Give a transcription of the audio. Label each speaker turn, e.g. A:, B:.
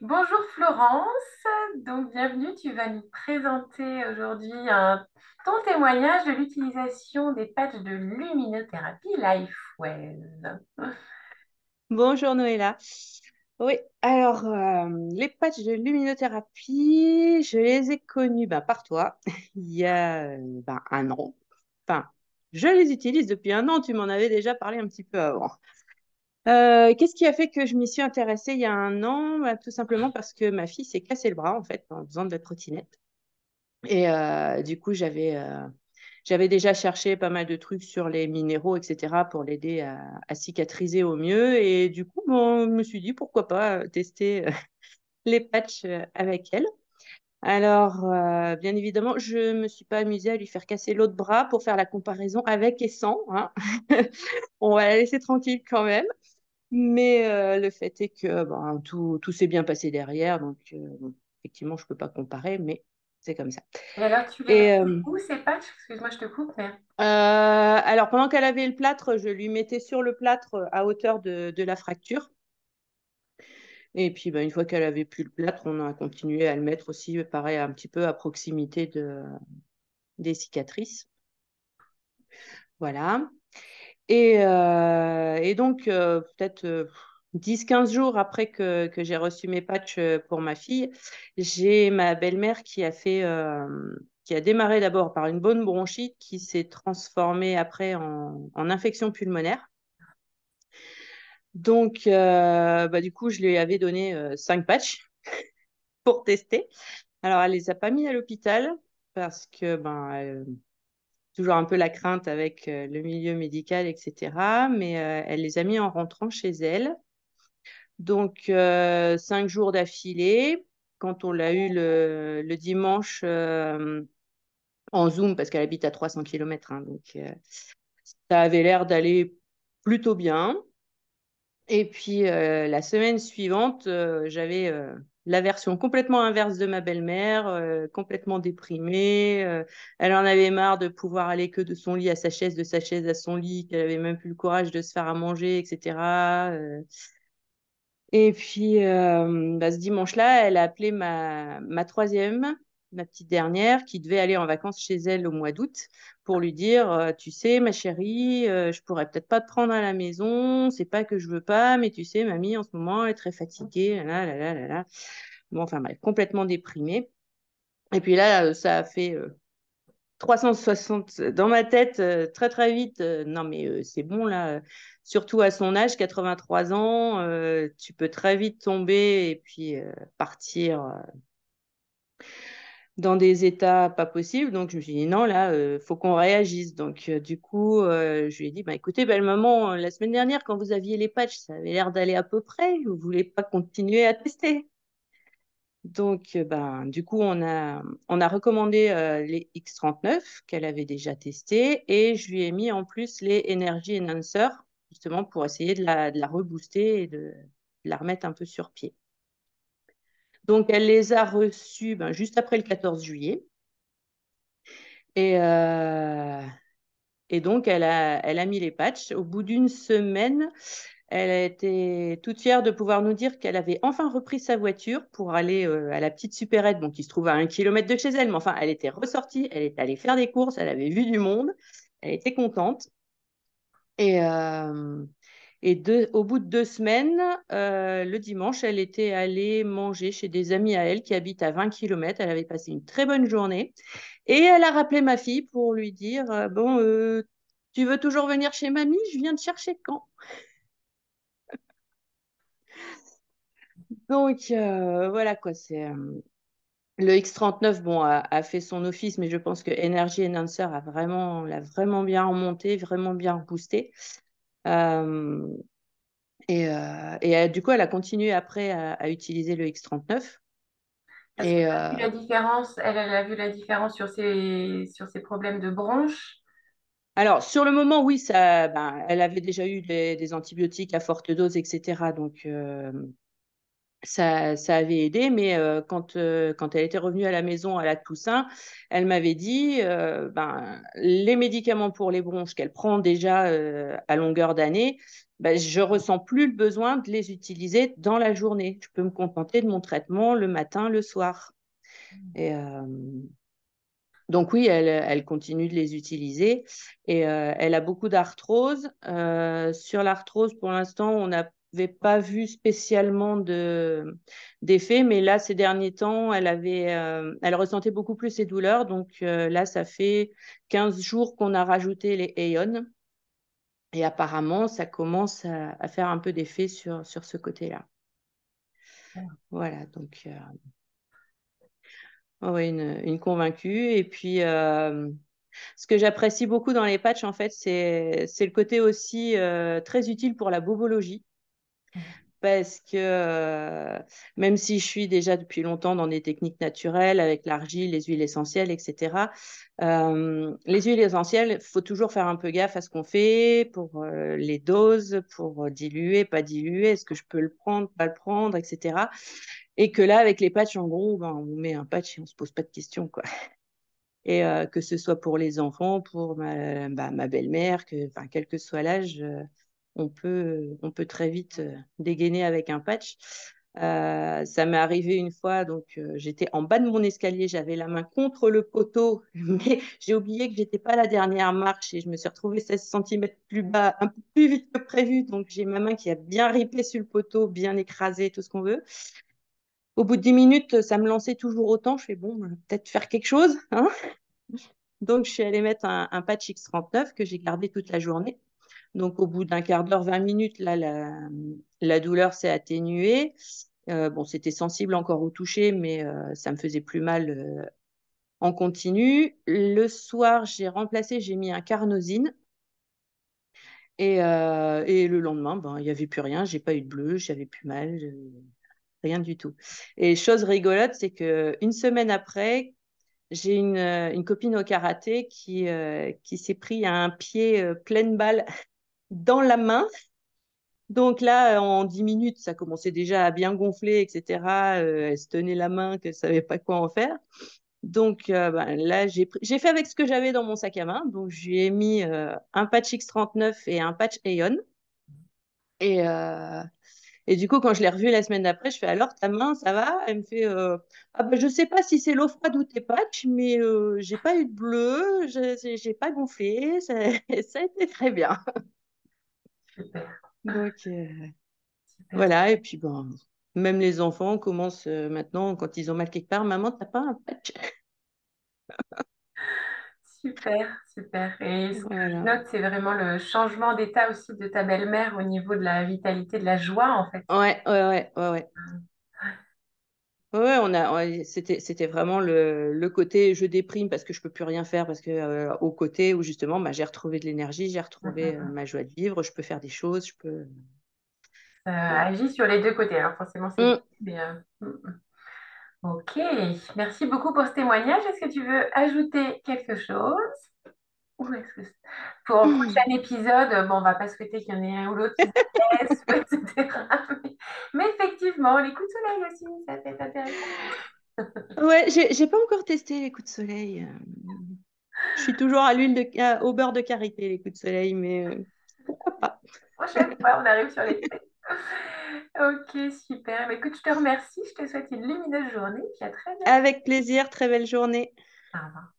A: Bonjour Florence, donc bienvenue, tu vas nous présenter aujourd'hui ton témoignage de l'utilisation des patchs de luminothérapie LifeWell.
B: Bonjour Noëlla. Oui, alors les patchs de luminothérapie, je les ai connus par toi il y a un an. Enfin, je les utilise depuis un an, tu m'en avais déjà parlé un petit peu avant. Qu'est-ce qui a fait que je m'y suis intéressée il y a un an? Tout simplement parce que ma fille s'est cassé le bras en fait en faisant de la trottinette. Et du coup, j'avais déjà cherché pas mal de trucs sur les minéraux, etc., pour l'aider à cicatriser au mieux. Et du coup, bon, je me suis dit, pourquoi pas tester les patchs avec elle. Alors, bien évidemment, je ne me suis pas amusée à lui faire casser l'autre bras pour faire la comparaison avec et sans, hein. On va la laisser tranquille quand même. Mais le fait est que tout s'est bien passé derrière. Donc, bon, effectivement, je ne peux pas comparer, mais c'est comme ça.
A: Et alors tu les
B: Et,
A: mets où ces patchs? Excuse-moi, je te coupe, mais...
B: alors, pendant qu'elle avait le plâtre, je lui mettais sur le plâtre à hauteur de la fracture. Et puis, une fois qu'elle avait plus le plâtre, on a continué à le mettre aussi, pareil, un petit peu à proximité des cicatrices. Voilà. Et donc, peut-être 10-15 jours après que j'ai reçu mes patchs pour ma fille, j'ai ma belle-mère qui a démarré d'abord par une bonne bronchite qui s'est transformée après en infection pulmonaire. Donc, du coup, je lui avais donné 5 patchs pour tester. Alors, elle les a pas mis à l'hôpital parce que toujours un peu la crainte avec le milieu médical, etc. Mais elle les a mis en rentrant chez elle. Donc, 5 jours d'affilée. Quand on l'a eu le dimanche en Zoom, parce qu'elle habite à 300 km, hein, donc ça avait l'air d'aller plutôt bien. Et puis la semaine suivante, j'avais la version complètement inverse de ma belle-mère, complètement déprimée. Elle en avait marre de pouvoir aller que de son lit à sa chaise, de sa chaise à son lit, qu'elle avait même plus le courage de se faire à manger, etc. Et puis ce dimanche-là, elle a appelé ma troisième, ma petite dernière, qui devait aller en vacances chez elle au mois d'août, pour lui dire, tu sais, ma chérie, je pourrais peut-être pas te prendre à la maison, c'est pas que je veux pas, mais tu sais, mamie, en ce moment, elle est très fatiguée, là, là, là, là, là. Bon, enfin bref, complètement déprimée. Et puis là, ça a fait 360 dans ma tête très très vite. Non mais c'est bon là, surtout à son âge, 83 ans, tu peux très vite tomber et puis partir dans des états pas possibles. Donc je me suis dit non là, faut qu'on réagisse. Donc du coup, je lui ai dit bah écoutez belle maman, la semaine dernière quand vous aviez les patchs, ça avait l'air d'aller à peu près. Vous voulez pas continuer à tester? Donc, du coup, on a recommandé les X39 qu'elle avait déjà testés et je lui ai mis en plus les Energy Enhancer, justement pour essayer de la rebooster et de la remettre un peu sur pied. Donc, elle les a reçus juste après le 14 juillet. Et, euh, et donc, elle a mis les patchs. Au bout d'une semaine, elle a été toute fière de pouvoir nous dire qu'elle avait enfin repris sa voiture pour aller à la petite supérette, bon, qui se trouve à 1 kilomètre de chez elle. Mais enfin, elle était ressortie, elle est allée faire des courses, elle avait vu du monde, elle était contente. Et, au bout de 2 semaines, le dimanche, elle était allée manger chez des amis à elle qui habitent à 20 km. Elle avait passé une très bonne journée. Et elle a rappelé ma fille pour lui dire, bon, tu veux toujours venir chez mamie? Je viens te chercher quand? Donc voilà quoi, le X39 bon, a fait son office, mais je pense que Energy Enhancer l'a vraiment bien remonté, vraiment bien boosté. Euh, du coup, elle a continué après à utiliser le X39.
A: Est-ce qu'elle
B: Et
A: a vu la différence? Elle a vu la différence sur ses problèmes de bronches?
B: alors, sur le moment, oui, elle avait déjà eu des antibiotiques à forte dose, etc. Donc, ça avait aidé, mais quand elle était revenue à la maison à la Toussaint, elle m'avait dit ben, les médicaments pour les bronches qu'elle prend déjà à longueur d'année, ben, je ressens plus le besoin de les utiliser dans la journée. Je peux me contenter de mon traitement le matin, le soir. Et donc oui, elle continue de les utiliser et elle a beaucoup d'arthrose. Sur l'arthrose, pour l'instant, on n'avait pas vu spécialement d'effet, mais là, ces derniers temps, elle ressentait beaucoup plus ses douleurs. Donc là, ça fait 15 jours qu'on a rajouté les Aeon et apparemment, ça commence à faire un peu d'effet sur ce côté-là. Voilà, donc ouais, une convaincue. Et puis, ce que j'apprécie beaucoup dans les patchs, en fait, c'est le côté aussi très utile pour la bobologie. Parce que même si je suis déjà depuis longtemps dans des techniques naturelles avec l'argile, les huiles essentielles, etc., les huiles essentielles, il faut toujours faire un peu gaffe à ce qu'on fait pour les doses, pour diluer, pas diluer, est-ce que je peux le prendre, pas le prendre, etc. Et que là, avec les patchs, en gros, ben, on met un patch et on ne se pose pas de questions, quoi. Et que ce soit pour les enfants, pour ma belle-mère, enfin, quel que soit l'âge, on peut très vite dégainer avec un patch. Ça m'est arrivé une fois, donc j'étais en bas de mon escalier, j'avais la main contre le poteau, mais j'ai oublié que j'étais pas à la dernière marche et je me suis retrouvée 16 centimètres plus bas, un peu plus vite que prévu. Donc j'ai ma main qui a bien ripé sur le poteau, bien écrasé, tout ce qu'on veut. Au bout de 10 minutes, ça me lançait toujours autant. Je fais bon, peut-être faire quelque chose, hein. Donc, je suis allée mettre un patch X39 que j'ai gardé toute la journée. Donc, au bout d'un quart d'heure, 20 minutes, là, la douleur s'est atténuée. Bon, c'était sensible encore au toucher, mais ça me faisait plus mal en continu. Le soir, j'ai mis un carnosine. Et le lendemain, ben, il n'y avait plus rien. J'ai pas eu de bleu, j'avais plus mal, rien du tout. Et chose rigolote, c'est qu'une semaine après, j'ai une copine au karaté qui s'est pris un pied pleine balle dans la main. Donc là, en 10 minutes, ça commençait déjà à bien gonfler, etc. Elle se tenait la main, qu'elle ne savait pas quoi en faire. Donc ben, là, j'ai fait avec ce que j'avais dans mon sac à main. Donc je lui ai mis un patch X39 et un patch Aeon. Et, et du coup, quand je l'ai revue la semaine d'après, je fais alors ta main, ça va? Elle me fait ah ben, je sais pas si c'est l'eau froide ou tes patchs, mais j'ai pas eu de bleu, j'ai pas gonflé, ça, ça a été très bien.
A: Super,
B: Donc
A: super,
B: voilà, et puis bon, même les enfants commencent maintenant, quand ils ont mal quelque part, maman, t'as pas un patch?
A: super, super. Et ce que je
B: Voilà.
A: note, c'est vraiment le changement d'état aussi de ta belle-mère au niveau de la vitalité, de la joie, en fait.
B: Ouais, ouais, ouais, ouais, ouais. Ouais, c'était vraiment le côté je déprime parce que je peux plus rien faire parce que au côté où justement bah, j'ai retrouvé de l'énergie, j'ai retrouvé ma joie de vivre, je peux faire des choses, je peux.
A: Ça
B: Ouais.
A: agit sur les deux côtés. Alors forcément, c'est
B: Mm.
A: mais, ok. Merci beaucoup pour ce témoignage. Est-ce que tu veux ajouter quelque chose? Ou est-ce que pour un prochain épisode, bon, on va pas souhaiter qu'il y en ait un ou l'autre qui se blesse, etc. Mais effectivement, les coups de soleil aussi, ça peut être intéressant.
B: Ouais, j'ai pas encore testé les coups de soleil. Je suis toujours à au beurre de karité les coups de soleil, mais pourquoi pas.
A: Prochaine fois, on arrive sur les faits. Ok, super. Mais écoute, je te remercie. Je te souhaite une lumineuse journée. Puis à très bientôt.
B: Avec plaisir, très belle journée.
A: Au revoir.